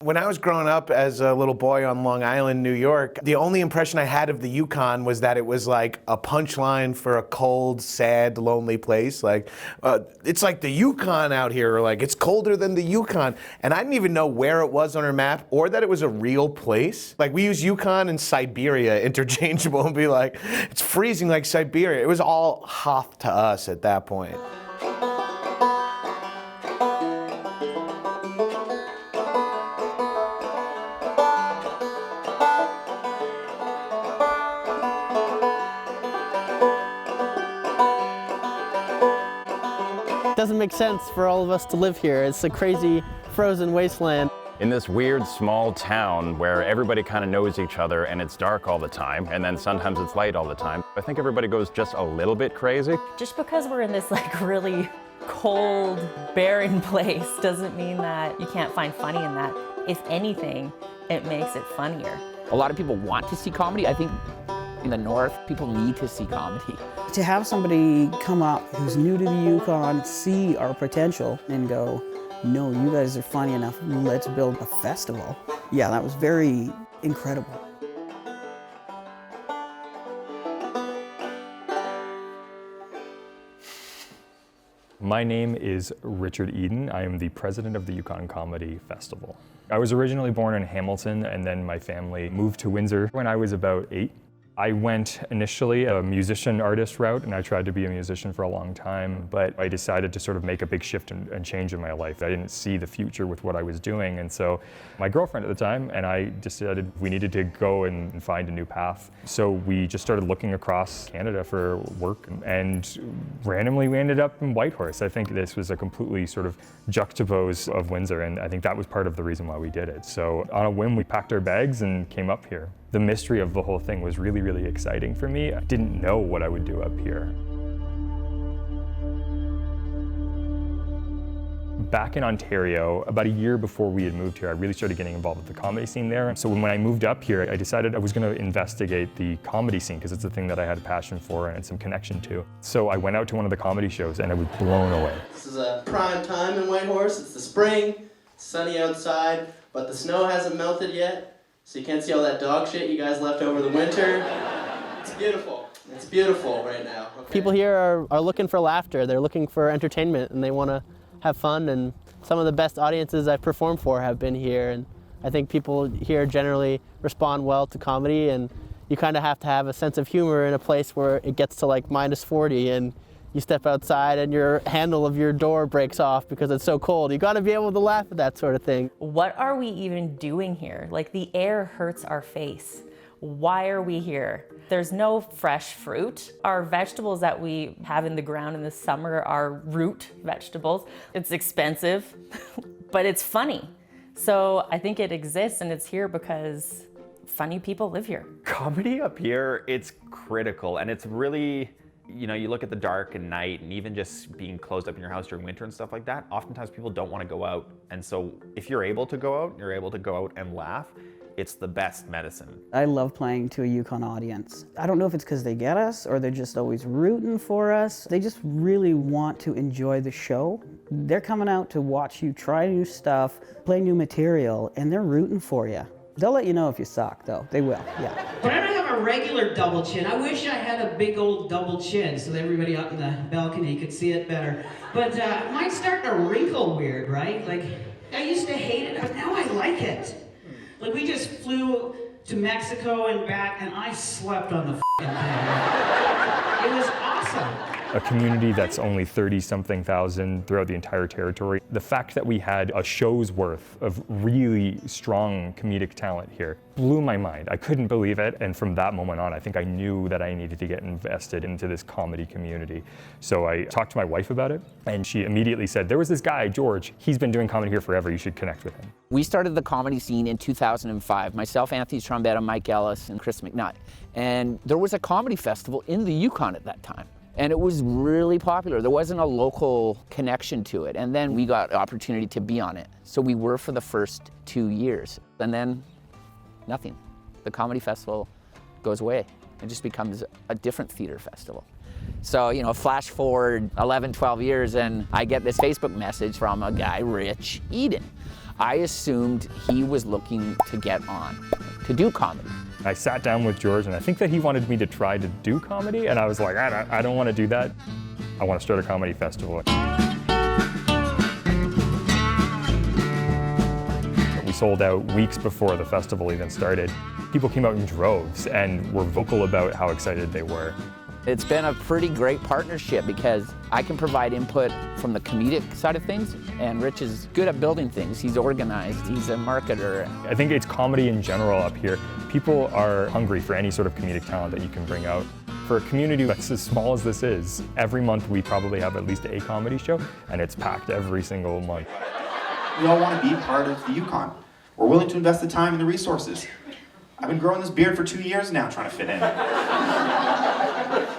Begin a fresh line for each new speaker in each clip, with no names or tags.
When I was growing up as a little boy on Long Island, New York, the only impression I had of the Yukon was that it was like a punchline for a cold, sad, lonely place. Like, it's like the Yukon out here, or like, it's colder than the Yukon. And I didn't even know where it was on our map or that it was a real place. Like, we use Yukon and Siberia interchangeable and be like, it's freezing like Siberia. It was all Hoth to us at that point.
It doesn't make sense for all of us to live here. It's a crazy frozen wasteland.
In this weird small town where everybody kind of knows each other and it's dark all the time and then sometimes it's light all the time, I think everybody goes just a little bit crazy.
Just because we're in this like really cold, barren place doesn't mean that you can't find funny in that. If anything, it makes it funnier.
A lot of people want to see comedy. I think in the North, people need to see comedy.
To have somebody come up who's new to the Yukon, see our potential and go, no, you guys are funny enough, let's build a festival. Yeah, that was very incredible.
My name is Richard Eden. I am the president of the Yukon Comedy Festival. I was originally born in Hamilton, and then my family moved to Windsor when I was about 8. I went initially a musician-artist route, and I tried to be a musician for a long time, but I decided to sort of make a big shift and change in my life. I didn't see the future with what I was doing, and so my girlfriend at the time and I decided we needed to go and find a new path. So we just started looking across Canada for work, and randomly we ended up in Whitehorse. I think this was a completely sort of juxtapose of Windsor, and I think that was part of the reason why we did it. So on a whim, we packed our bags and came up here. The mystery of the whole thing was really, really exciting for me. I didn't know what I would do up here. Back in Ontario, about a year before we had moved here, I really started getting involved with the comedy scene there. So when I moved up here, I decided I was going to investigate the comedy scene because it's a thing that I had a passion for and some connection to. So I went out to one of the comedy shows and I was blown away.
This is a prime time in Whitehorse. It's the spring, it's sunny outside, but the snow hasn't melted yet. So you can't see all that dog shit you guys left over the winter. It's beautiful. It's beautiful right now. Okay.
People here are looking for laughter. They're looking for entertainment, and they want to have fun. And some of the best audiences I've performed for have been here. And I think people here generally respond well to comedy. And you kind of have to have a sense of humor in a place where it gets to like -40 and you step outside and your handle of your door breaks off because it's so cold. You gotta be able to laugh at that sort of thing.
What are we even doing here? Like, the air hurts our face. Why are we here? There's no fresh fruit. Our vegetables that we have in the ground in the summer are root vegetables. It's expensive, but it's funny. So I think it exists and it's here because funny people live here.
Comedy up here, it's critical, and it's really, you know, you look at the dark and night and even just being closed up in your house during winter and stuff like that, oftentimes people don't want to go out. And so if you're able to go out, you're able to go out and laugh, it's the best medicine.
I love playing to a Yukon audience. I don't know if it's because they get us or they're just always rooting for us. They just really want to enjoy the show. They're coming out to watch you try new stuff, play new material, and they're rooting for you. They'll let you know if you suck, though. They will, yeah.
But I don't have a regular double chin. I wish I had a big old double chin so that everybody up in the balcony could see it better. But mine's starting to wrinkle weird, right? Like, I used to hate it, but now I like it. Like, we just flew to Mexico and back, and I slept on the thing. It was awesome.
A community that's only 30-something thousand throughout the entire territory. The fact that we had a show's worth of really strong comedic talent here blew my mind. I couldn't believe it, and from that moment on, I think I knew that I needed to get invested into this comedy community. So I talked to my wife about it, and she immediately said, there was this guy, George, he's been doing comedy here forever, you should connect with him.
We started the comedy scene in 2005. Myself, Anthony Trombetta, Mike Ellis, and Chris McNutt. And there was a comedy festival in the Yukon at that time. And it was really popular. There wasn't a local connection to it. And then we got the opportunity to be on it. So we were for the first 2 years. And then nothing. The comedy festival goes away. It just becomes a different theater festival. So, you know, flash forward 11, 12 years and I get this Facebook message from a guy, Rich Eden. I assumed he was looking to get on, to do comedy.
I sat down with George, and I think that he wanted me to try to do comedy, and I was like, I don't want to do that. I want to start a comedy festival. We sold out weeks before the festival even started. People came out in droves and were vocal about how excited they were.
It's been a pretty great partnership because I can provide input from the comedic side of things, and Rich is good at building things. He's organized, he's a marketer.
I think it's comedy in general up here. People are hungry for any sort of comedic talent that you can bring out. For a community that's as small as this is, every month we probably have at least a comedy show, and it's packed every single month.
We all want to be part of the Yukon. We're willing to invest the time and the resources. I've been growing this beard for 2 years now trying to fit in.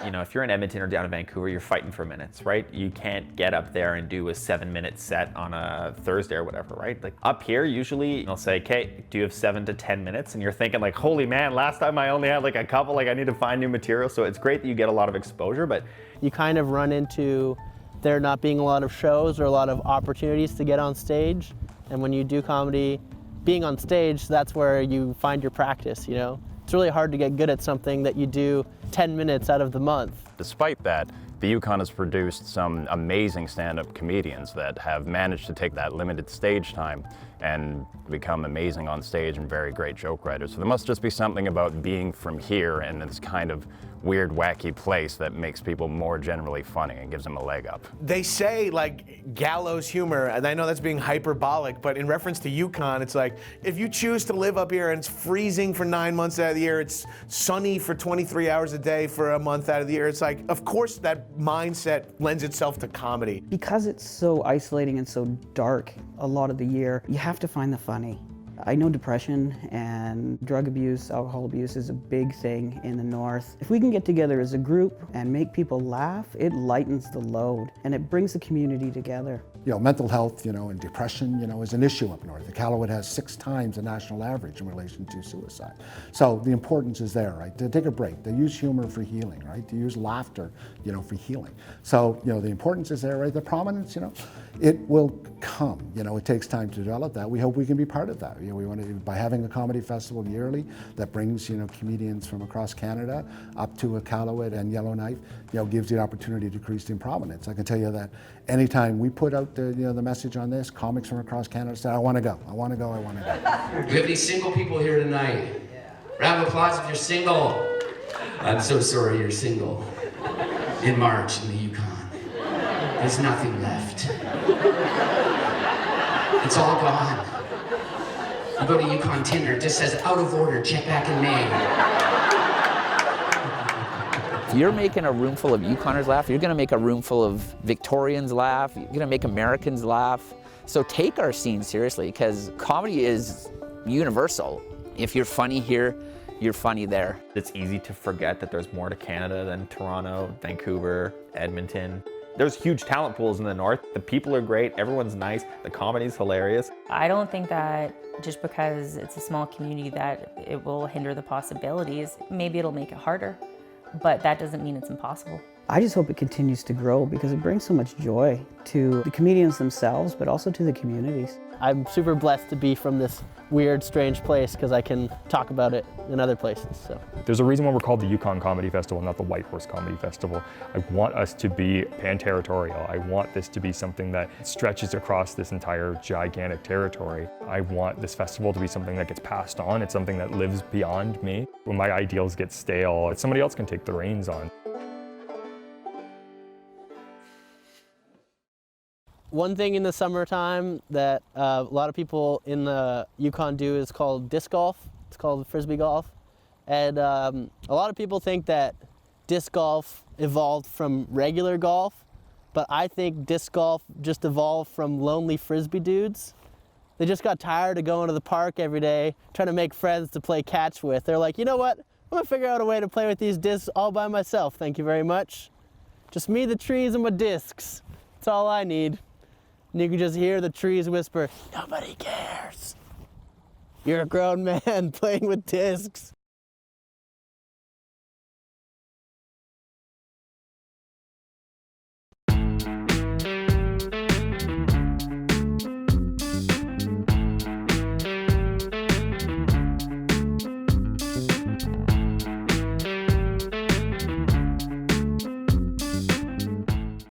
You know, if you're in Edmonton or down in Vancouver, you're fighting for minutes, right? You can't get up there and do a 7-minute set on a Thursday or whatever, right? Like up here, usually they'll say, okay, do you have 7 to 10 minutes? And you're thinking like, holy man, last time I only had like a couple, like I need to find new material. So it's great that you get a lot of exposure, but
You kind of run into there not being a lot of shows or a lot of opportunities to get on stage. And when you do comedy, being on stage, that's where you find your practice, you know? It's really hard to get good at something that you do 10 minutes out of the month.
Despite that, the Yukon has produced some amazing stand-up comedians that have managed to take that limited stage time and become amazing on stage and very great joke writers. So there must just be something about being from here and this kind of weird, wacky place that makes people more generally funny and gives them a leg up.
They say like gallows humor, and I know that's being hyperbolic, but in reference to Yukon, it's like if you choose to live up here and it's freezing for 9 months out of the year, it's sunny for 23 hours a day for a month out of the year, it's like, of course that mindset lends itself to comedy.
Because it's so isolating and so dark a lot of the year, you have to find the funny. I know depression and drug abuse, alcohol abuse is a big thing in the North. If we can get together as a group and make people laugh, it lightens the load and it brings the community together.
You know, mental health, and depression, is an issue up north. Iqaluit has 6 times the national average in relation to suicide. So the importance is there, right? To take a break, to use humor for healing, right? To use laughter, for healing. So, the importance is there, right? The prominence, it will come. It takes time to develop that. We hope we can be part of that. We want to, by having a comedy festival yearly that brings, comedians from across Canada up to Iqaluit and Yellowknife, gives you the opportunity to increase in prominence. I can tell you that anytime we put out the message on this, comics from across Canada say, I want to go, I want to go, I want to go.
Do we have any single people here tonight? Round of applause if you're single. I'm so sorry you're single. In March in the Yukon, there's nothing left. It's all gone. You go to Yukon Tinder, it just says out of order, check back in May.
If you're making a room full of Yukoners laugh, you're gonna make a room full of Victorians laugh, you're gonna make Americans laugh. So take our scene seriously, because comedy is universal. If you're funny here, you're funny there.
it's easy to forget that there's more to Canada than Toronto, Vancouver, Edmonton. There's huge talent pools in the North. The people are great, everyone's nice, the comedy's hilarious.
I don't think that just because it's a small community that it will hinder the possibilities. Maybe it'll make it harder, but that doesn't mean it's impossible.
I just hope it continues to grow because it brings so much joy to the comedians themselves, but also to the communities.
I'm super blessed to be from this weird, strange place because I can talk about it in other places. So
There's a reason why we're called the Yukon Comedy Festival, not the Whitehorse Comedy Festival. I want us to be pan-territorial. I want this to be something that stretches across this entire gigantic territory. I want this festival to be something that gets passed on. It's something that lives beyond me. When my ideals get stale, it's somebody else can take the reins on.
one thing in the summertime that a lot of people in the Yukon do is called disc golf. It's called frisbee golf. And a lot of people think that disc golf evolved from regular golf, but I think disc golf just evolved from lonely frisbee dudes. They just got tired of going to the park every day, trying to make friends to play catch with. They're like, you know what? I'm gonna figure out a way to play with these discs all by myself. Thank you very much. Just me, the trees, and my discs. That's all I need. And you can just hear the trees whisper, nobody cares. You're a grown man playing with discs.